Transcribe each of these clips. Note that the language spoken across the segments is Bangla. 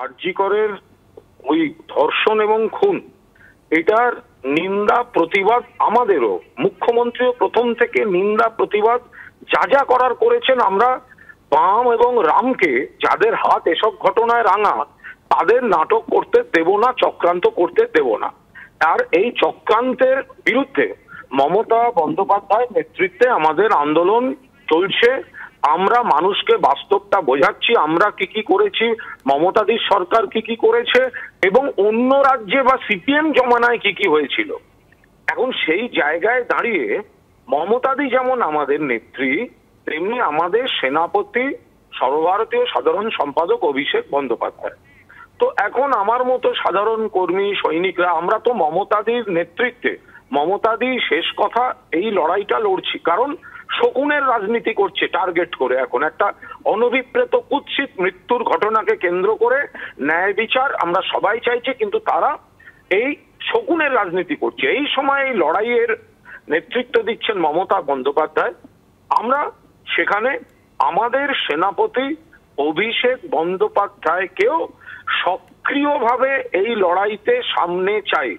আরজি করের ওই ধর্ষণ এবং খুন এটার নিন্দা প্রতিবাদ আমাদেরও, মুখ্যমন্ত্রীও প্রথম থেকে নিন্দা প্রতিবাদ যা যা করার করেছেন। আমরা বাম এবং রামকে, যাদের হাত এসব ঘটনায় রাঙা, তাদের নাটক করতে দেব না, চক্রান্ত করতে দেব না। আর এই চক্রান্তের বিরুদ্ধে মমতা বন্দ্যোপাধ্যায়ের নেতৃত্বে আমাদের আন্দোলন চলছে। আমরা মানুষকে বাস্তবটা বোঝাচ্ছি, আমরা কি কি করেছি, মমতাদির সরকার কি কি করেছে এবং অন্য রাজ্যে বা সিপিএম জমানায় কি কি হয়েছিল। এখন সেই জায়গায় দাঁড়িয়ে মমতাদি যেমন আমাদের নেত্রী, তেমনি আমাদের সেনাপতি সর্বভারতীয় সাধারণ সম্পাদক অভিষেক বন্দ্যোপাধ্যায়। তো এখন আমার মতো সাধারণ কর্মী সৈনিকরা আমরা তো মমতাদির নেতৃত্বে, মমতাদি শেষ কথা এই লড়াইটা লড়ছি। কারণ শকুনের রাজনীতি করছে টার্গেট করে, এখন একটা অনভিপ্রেত কুৎসিত মৃত্যুর ঘটনাকে কেন্দ্র করে ন্যায় বিচার আমরা সবাই চাইছি, কিন্তু তারা এই শকুনের রাজনীতি করছে। এই সময় এই লড়াইয়ের নেতৃত্ব দিচ্ছেন মমতা বন্দ্যোপাধ্যায়। আমরা সেখানে আমাদের সেনাপতি অভিষেক বন্দ্যোপাধ্যায়কেও সক্রিয়ভাবে এই লড়াইতে সামনে চাই।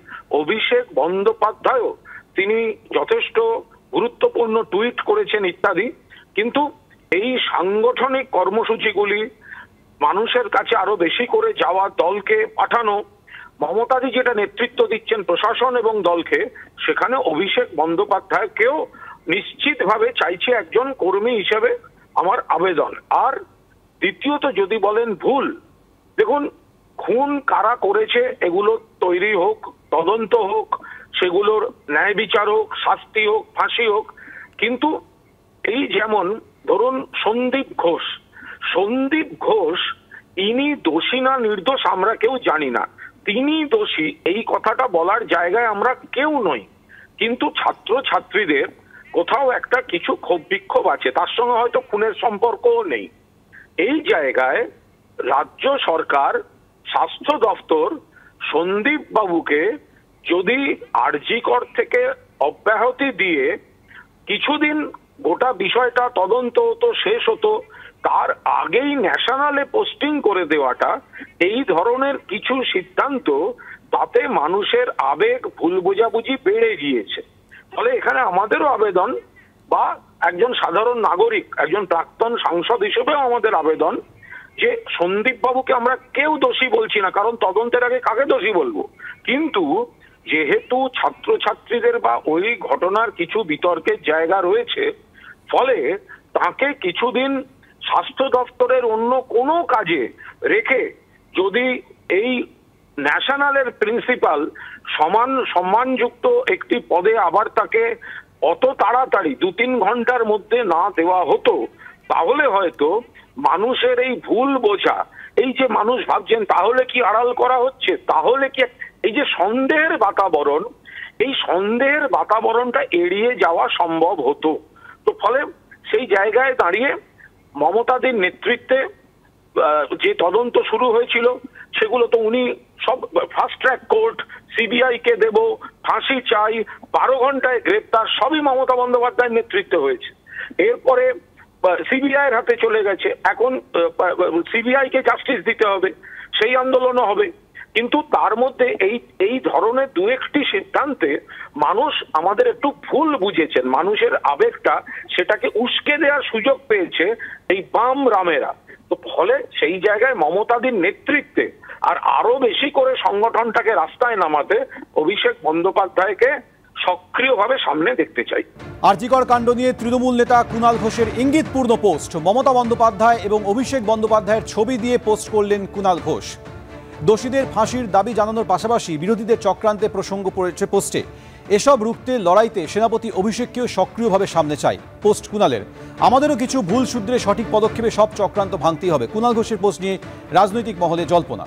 অভিষেক বন্দ্যোপাধ্যায়ও তিনি যথেষ্ট গুরুত্বপূর্ণ টুইট করেছেন ইত্যাদি, কিন্তু এই সাংগঠনিক কর্মসূচিগুলি মানুষের কাছে আরো বেশি করে যাওয়া, দলকে পাঠানো, মমতাদি যেটা নেতৃত্ব দিচ্ছেন প্রশাসন এবং দলকে, সেখানে অভিষেক বন্দ্যোপাধ্যায়কেও নিশ্চিতভাবে চাইছে একজন কর্মী হিসেবে আমার আবেদন। আর দ্বিতীয়ত যদি বলেন ভুল, দেখুন খুন কারা করেছে এগুলো তৈরি হোক, তদন্ত হোক, সেগুলোর ন্যায় বিচার হোক, শাস্তি হোক, ফাঁসি হোক, কিন্তু এই যেমন ধরুন সন্দীপ ঘোষ ইনি দোষী না নির্দোষ আমরা কেউ জানি না, তিনি দোষী এই কথাটা বলার জায়গায় আমরা কেউ নই, কিন্তু ছাত্র ছাত্রীদের কোথাও একটা কিছু ক্ষোভ বিক্ষোভ আছে, তার সঙ্গে হয়তো খুনের সম্পর্কও নেই। এই জায়গায় রাজ্য সরকার, স্বাস্থ্য দপ্তর সন্দীপ বাবুকে যদি আরজি কর থেকে অব্যাহতি দিয়ে কিছুদিন গোটা বিষয়টা তদন্ত হতো, শেষ হতো, তার আগেই ন্যাশনালে পোস্টিং করে দেওয়াটা, এই ধরনের কিছু সিদ্ধান্ত, তাতে মানুষের আবেগ, ভুল বোঝাবুঝি বেড়ে গিয়েছে। ফলে এখানে আমাদেরও আবেদন, বা একজন সাধারণ নাগরিক, একজন প্রাক্তন সাংসদ হিসেবেও আমাদের আবেদন যে সন্দীপ বাবুকে আমরা কেউ দোষী বলছি না, কারণ তদন্তের আগে কাকে দোষী বলবো, কিন্তু যেহেতু ছাত্রছাত্রীদের বা ওই ঘটনার কিছু বিতর্কের জায়গা রয়েছে, ফলে তাকে কিছুদিন স্বাস্থ্য দপ্তরের অন্য কোনো কাজে রেখে যদি এই ন্যাশনালের প্রিন্সিপাল সম্মানযুক্ত একটি পদে আবার তাকে অত তাড়াতাড়ি 2-3 ঘন্টার মধ্যে না দেওয়া হতো, তাহলে হয়তো মানুষের এই ভুল বোঝা, এই যে মানুষ ভাবছেন তাহলে কি আড়াল করা হচ্ছে, তাহলে কি, এই যে সন্দেহের বাতাবরণ, এই সন্দেহের বাতাবরণটা এড়িয়ে যাওয়া সম্ভব হতো। তো ফলে সেই জায়গায় দাঁড়িয়ে মমতাদির নেতৃত্বে যে তদন্ত শুরু হয়েছিল সেগুলো তো উনি সব ফাস্ট ট্র্যাক কোর্ট, সিবিআই কে দেব, ফাঁসি চাই, 12 ঘন্টায় গ্রেপ্তার, সবই মমতা বন্দ্যোপাধ্যায়ের নেতৃত্বে হয়েছে। এরপরে সিবিআই এর হাতে চলে গেছে, এখন সিবিআই কে জাস্টিস দিতে হবে, সেই আন্দোলনও হবে। কিন্তু তার মধ্যে এই ধরনের 2-1টি সিদ্ধান্তে মানুষ আমাদের একটু ভুল বুঝেছেন, মানুষের আবেগটা সেটাকে উস্কে দেওয়ার সুযোগ পেয়েছে এই বাম রামেরা। তো ফলে সেই জায়গায় মমতাদির নেতৃত্বে আর আরো বেশি করে সংগঠনটাকে রাস্তায় নামাতে অভিষেক বন্দ্যোপাধ্যায়কে সক্রিয়ভাবে সামনে দেখতে চাই। আরজি কর কাণ্ড নিয়ে তৃণমূল নেতা কুণাল ঘোষের ইঙ্গিতপূর্ণ পোস্ট, মমতা বন্দ্যোপাধ্যায় এবং অভিষেক বন্দ্যোপাধ্যায়ের ছবি দিয়ে পোস্ট করলেন কুণাল ঘোষ। দোষীদের ফাঁসির দাবি জানানোর পাশাপাশি বিরোধীদের চক্রান্তে প্রসঙ্গ পড়েছে পোস্টে। এসব রুখতে লড়াইতে সেনাপতি অভিষেককেও সক্রিয়ভাবে সামনে চাই। পোস্ট কুণালের, আমাদেরও কিছু ভুল শুধরে সঠিক পদক্ষেপে সব চক্রান্ত ভাঙতেই হবে। কুণাল ঘোষের পোস্ট নিয়ে রাজনৈতিক মহলে জল্পনা।